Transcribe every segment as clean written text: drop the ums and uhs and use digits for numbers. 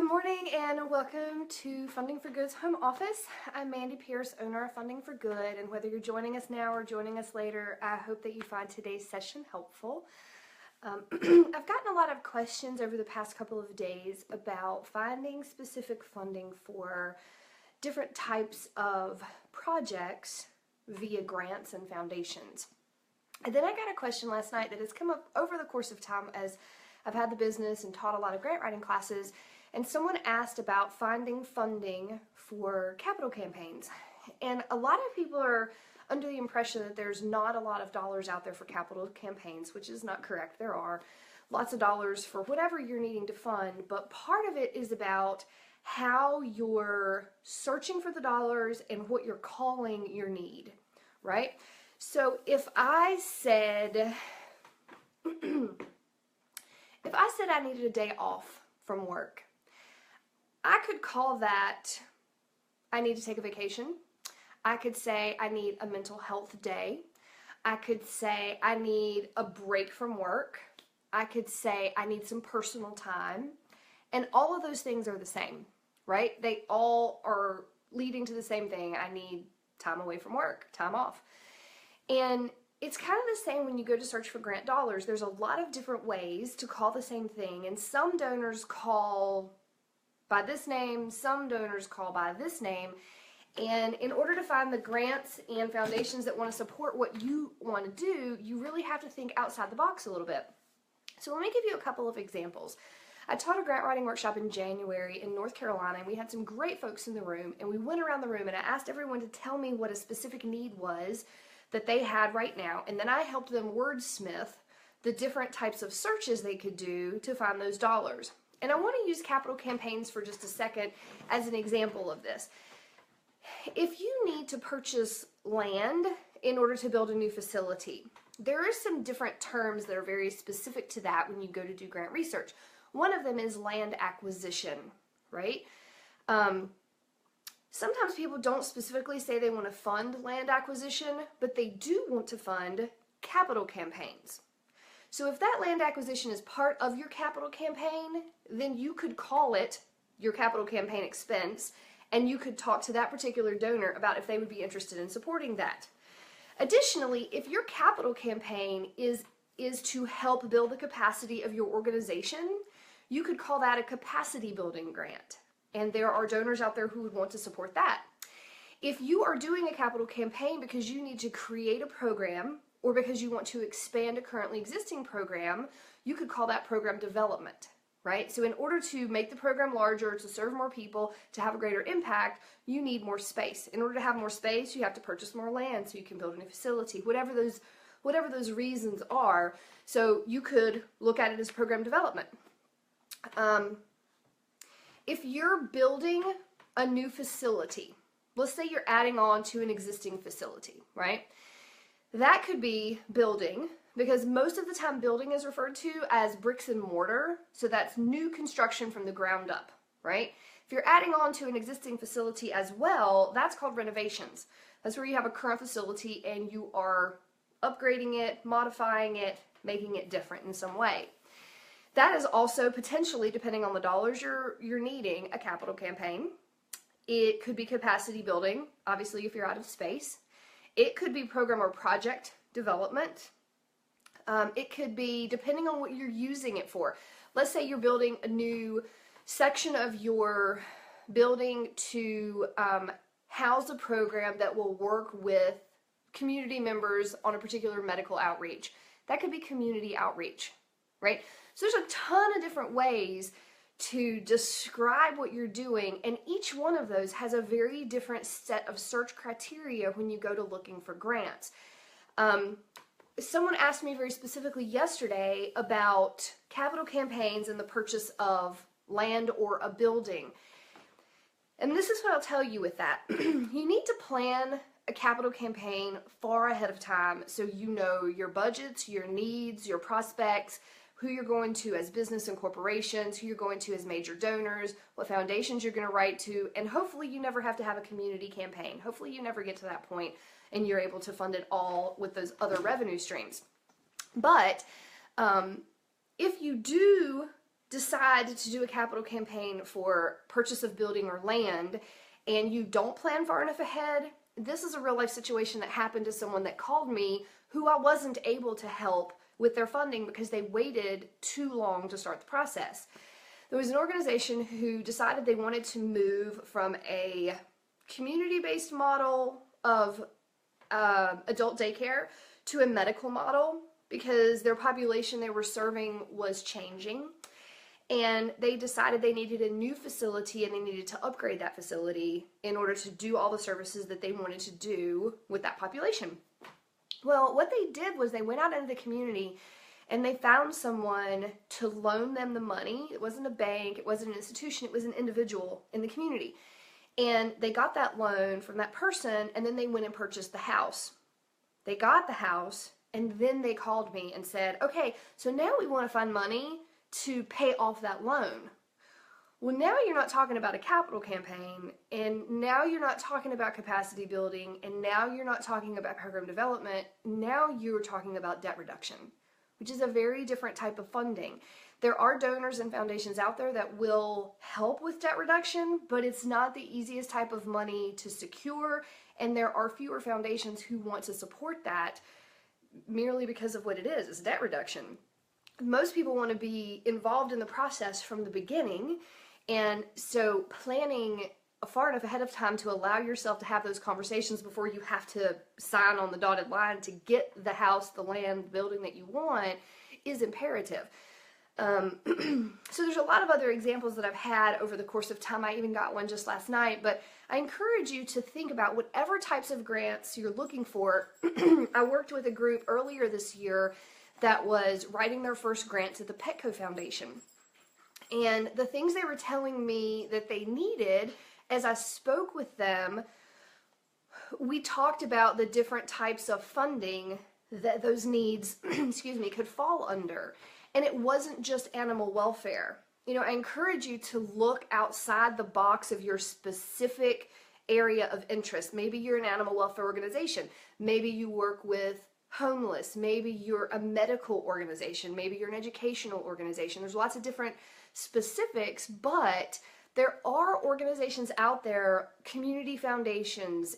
morning and welcome to Funding for Good's home office. I'm Mandy Pierce, owner of Funding for Good, and whether you're joining us now or joining us later, I hope that you find today's session helpful. I've gotten a lot of questions over the past couple of days about finding specific funding for different types of projects via grants and foundations. And then I got a question last night that has come up over the course of time as I've had the business and taught a lot of grant writing classes, and someone asked about finding funding for capital campaigns. And a lot of people are under the impression that there's not a lot of dollars out there for capital campaigns, which is not correct. There are lots of dollars for whatever you're needing to fund, but part of it is about how you're searching for the dollars and what you're calling your need, right? So if I said I needed a day off from work, I could call that I need to take a vacation. I could say I need a mental health day. I could say I need a break from work. I could say I need some personal time. And all of those things are the same, right? They all are leading to the same thing. I need time away from work, time off. And it's kind of the same when you go to search for grant dollars. There's a lot of different ways to call the same thing, and some donors call by this name, some donors call by this name, and in order to find the grants and foundations that want to support what you want to do, you really have to think outside the box a little bit. So let me give you a couple of examples. I taught a grant writing workshop in January in North Carolina, and we had some great folks in the room, and we went around the room and I asked everyone to tell me what a specific need was that they had right now, and then I helped them wordsmith the different types of searches they could do to find those dollars. And I want to use capital campaigns for just a second as an example of this. If you need to purchase land in order to build a new facility, there are some different terms that are very specific to that when you go to do grant research. One of them is land acquisition, right? Sometimes people don't specifically say they want to fund land acquisition, but they do want to fund capital campaigns. So if that land acquisition is part of your capital campaign, then you could call it your capital campaign expense, and you could talk to that particular donor about if they would be interested in supporting that. Additionally, if your capital campaign is to help build the capacity of your organization, you could call that a capacity building grant. And there are donors out there who would want to support that. If you are doing a capital campaign because you need to create a program or because you want to expand a currently existing program, you could call that program development, right? So in order to make the program larger, to serve more people, to have a greater impact, you need more space. In order to have more space, you have to purchase more land so you can build a new facility, whatever those reasons are. So you could look at it as program development. If you're building a new facility, let's say you're adding on to an existing facility, right? That could be building, because most of the time building is referred to as bricks and mortar, so that's new construction from the ground up, right? If you're adding on to an existing facility as well, that's called renovations. That's where you have a current facility and you are upgrading it, modifying it, making it different in some way. That is also potentially, depending on the dollars you're needing, a capital campaign. It could be capacity building, obviously if you're out of space. It could be program or project development. It could be, depending on what you're using it for. Let's say you're building a new section of your building to house a program that will work with community members on a particular medical outreach. That could be community outreach, right? So there's a ton of different ways to describe what you're doing, and each one of those has a very different set of search criteria when you go to looking for grants. Someone asked me very specifically yesterday about capital campaigns and the purchase of land or a building. And this is what I'll tell you with that. You need to plan a capital campaign far ahead of time so you know your budgets, your needs, your prospects, who you're going to as business and corporations, who you're going to as major donors, what foundations you're going to write to, and hopefully you never have to have a community campaign. Hopefully you never get to that point and you're able to fund it all with those other revenue streams. But if you do decide to do a capital campaign for purchase of building or land, and you don't plan far enough ahead, this is a real life situation that happened to someone that called me who I wasn't able to help with their funding because they waited too long to start the process. There was an organization who decided they wanted to move from a community-based model of adult daycare to a medical model because their population they were serving was changing. And they decided they needed a new facility and they needed to upgrade that facility in order to do all the services that they wanted to do with that population. Well, what they did was they went out into the community and they found someone to loan them the money. It wasn't a bank, it wasn't an institution, it was an individual in the community. And they got that loan from that person, and then they went and purchased the house. They got the house, and then they called me and said, okay, so now we want to find money to pay off that loan. Well, now you're not talking about a capital campaign, and now you're not talking about capacity building, and now you're not talking about program development. Now you're talking about debt reduction, which is a very different type of funding. There are donors and foundations out there that will help with debt reduction, but it's not the easiest type of money to secure, and there are fewer foundations who want to support that merely because of what it is. It's debt reduction. Most people want to be involved in the process from the beginning, and so planning far enough ahead of time to allow yourself to have those conversations before you have to sign on the dotted line to get the house, the land, the building that you want is imperative. So there's a lot of other examples that I've had over the course of time. I even got one just last night, but I encourage you to think about whatever types of grants you're looking for. I worked with a group earlier this year that was writing their first grants at the Petco Foundation. And the things they were telling me that they needed, as I spoke with them, we talked about the different types of funding that those needs, excuse me, could fall under. And it wasn't just animal welfare. You know, I encourage you to look outside the box of your specific area of interest. Maybe you're an animal welfare organization. Maybe you work with homeless. Maybe you're a medical organization. Maybe you're an educational organization. There's lots of different specifics, but there are organizations out there, community foundations,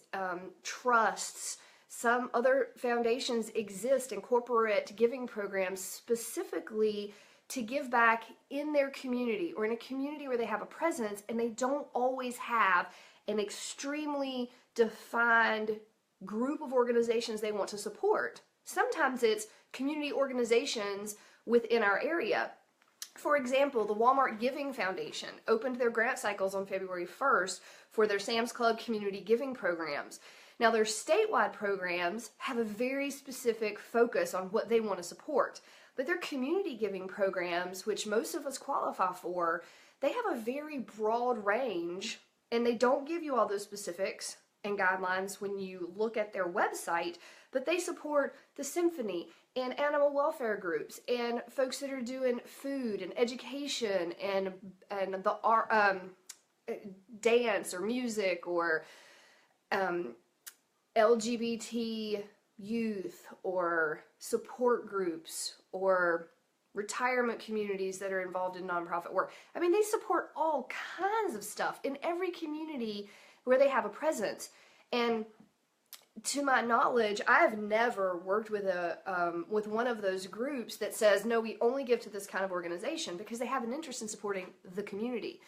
trusts. Some other foundations exist in corporate giving programs specifically to give back in their community or in a community where they have a presence, and they don't always have an extremely defined group of organizations they want to support. Sometimes it's community organizations within our area. For example, the Walmart Giving Foundation opened their grant cycles on February 1st for their Sam's Club community giving programs. Now, their statewide programs have a very specific focus on what they want to support, but their community giving programs, which most of us qualify for, they have a very broad range, and they don't give you all those specifics and guidelines when you look at their website, but they support the symphony and animal welfare groups and folks that are doing food and education and the art, dance or music or LGBT youth or support groups or retirement communities that are involved in nonprofit work. I mean, they support all kinds of stuff in every community where they have a presence. And to my knowledge, I have never worked with with one of those groups that says, no, we only give to this kind of organization, because they have an interest in supporting the community.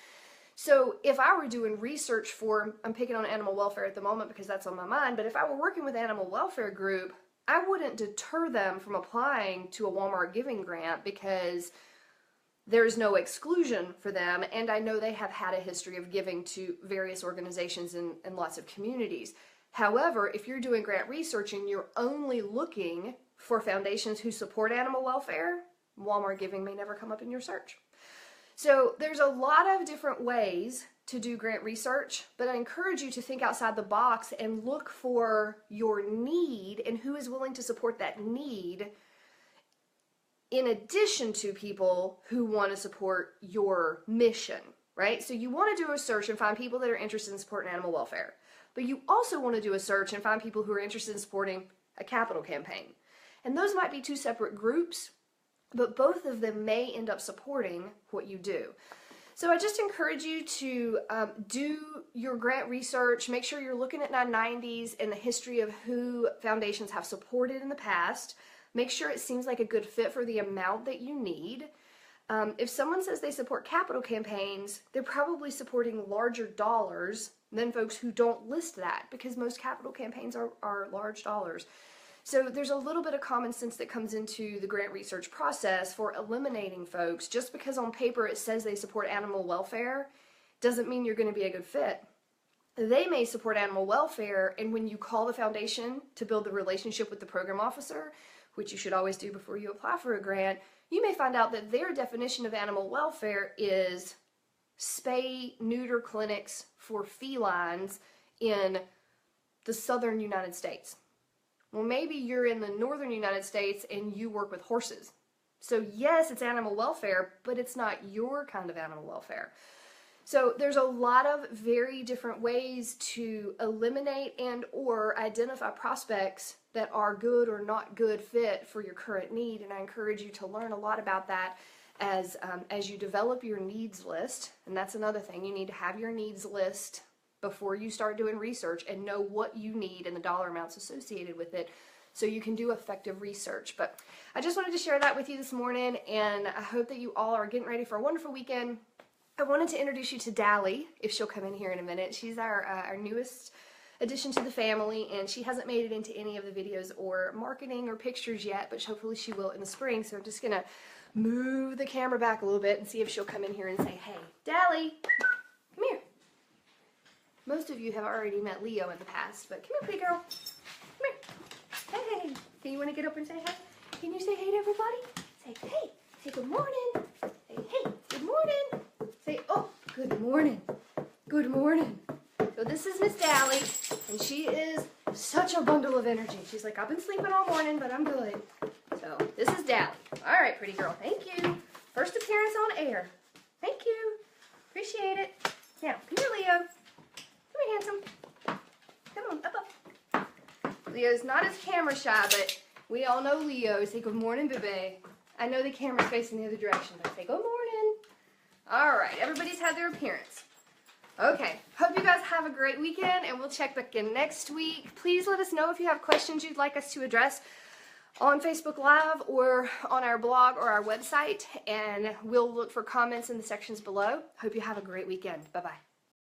So if I were doing research for, I'm picking on animal welfare at the moment because that's on my mind, but if I were working with an animal welfare group, I wouldn't deter them from applying to a Walmart Giving grant because there's no exclusion for them, and I know they have had a history of giving to various organizations in lots of communities. However, if you're doing grant research and you're only looking for foundations who support animal welfare, Walmart Giving may never come up in your search. So there's a lot of different ways to do grant research, but I encourage you to think outside the box and look for your need and who is willing to support that need, in addition to people who want to support your mission, right? So you want to do a search and find people that are interested in supporting animal welfare, but you also want to do a search and find people who are interested in supporting a capital campaign. And those might be two separate groups, but both of them may end up supporting what you do. So I just encourage you to do your grant research. Make sure you're looking at 990s and the history of who foundations have supported in the past. Make sure it seems like a good fit for the amount that you need. If someone says they support capital campaigns, they're probably supporting larger dollars than folks who don't list that, because most capital campaigns are large dollars. So there's a little bit of common sense that comes into the grant research process for eliminating folks. Just because on paper it says they support animal welfare doesn't mean you're going to be a good fit. They may support animal welfare, and when you call the foundation to build the relationship with the program officer, which you should always do before you apply for a grant, you may find out that their definition of animal welfare is spay-neuter clinics for felines in the southern United States. Well, maybe you're in the northern United States and you work with horses. So yes, it's animal welfare, but it's not your kind of animal welfare. So there's a lot of very different ways to eliminate and or identify prospects that are good or not good fit for your current need, and I encourage you to learn a lot about that as you develop your needs list. And that's another thing, you need to have your needs list before you start doing research and know what you need and the dollar amounts associated with it, so you can do effective research. But I just wanted to share that with you this morning, and I hope that you all are getting ready for a wonderful weekend. I wanted to introduce you to Dally, if she'll come in here in a minute. She's our newest addition to the family, and she hasn't made it into any of the videos or marketing or pictures yet, but hopefully she will in the spring. So I'm just going to move the camera back a little bit and see if she'll come in here and say, hey, Dally, come here. Most of you have already met Leo in the past, but come here, pretty girl. Come here. Hey. Can you want to get up and say hey? Can you say hey to everybody? Say hey. Say good morning. Say hey. Good morning. Say, oh, good morning. Good morning. So this is Miss Dally, and she is such a bundle of energy. She's like, I've been sleeping all morning, but I'm good. So this is Dally. All right, pretty girl. Thank you. First appearance on air. Thank you. Appreciate it. Now, come here, Leo. Come here, handsome. Come on, up. Leo's not as camera shy, but we all know Leo. Say good morning, baby. I know the camera's facing the other direction, but say good morning. All right, everybody's had their appearance. Okay, hope you guys have a great weekend, and we'll check back in next week. Please let us know if you have questions you'd like us to address on Facebook Live or on our blog or our website, and we'll look for comments in the sections below. Hope you have a great weekend. Bye-bye.